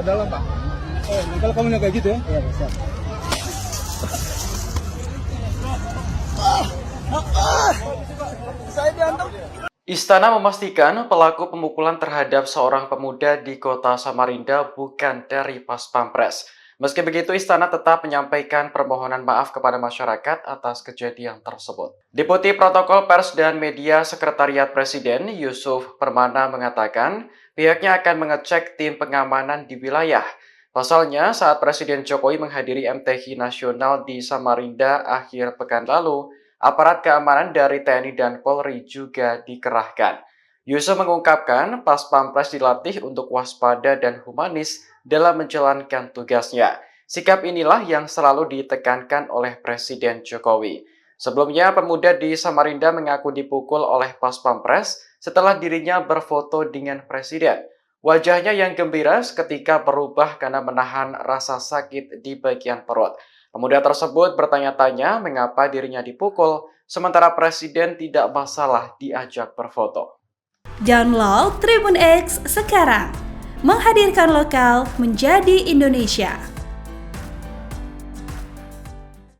dalam, Pak. Oh, kalau kamu kayak gitu ya? Iya, bisa. Saya diantar. Istana memastikan pelaku pemukulan terhadap seorang pemuda di kota Samarinda bukan dari Pas Pampres. Meski begitu, Istana tetap menyampaikan permohonan maaf kepada masyarakat atas kejadian tersebut. Deputi Protokol Pers dan Media Sekretariat Presiden Yusuf Permana mengatakan pihaknya akan mengecek tim pengamanan di wilayah. Pasalnya, saat Presiden Jokowi menghadiri MTQ Nasional di Samarinda akhir pekan lalu, aparat keamanan dari TNI dan Polri juga dikerahkan. Yusuf mengungkapkan Pas Pampres dilatih untuk waspada dan humanis dalam menjalankan tugasnya. Sikap inilah yang selalu ditekankan oleh Presiden Jokowi. Sebelumnya, pemuda di Samarinda mengaku dipukul oleh Pas Pampres setelah dirinya berfoto dengan Presiden. Wajahnya yang gembira seketika berubah karena menahan rasa sakit di bagian perut. Pemuda tersebut bertanya-tanya mengapa dirinya dipukul, sementara Presiden tidak masalah diajak berfoto. Download Tribun X sekarang, menghadirkan lokal menjadi Indonesia.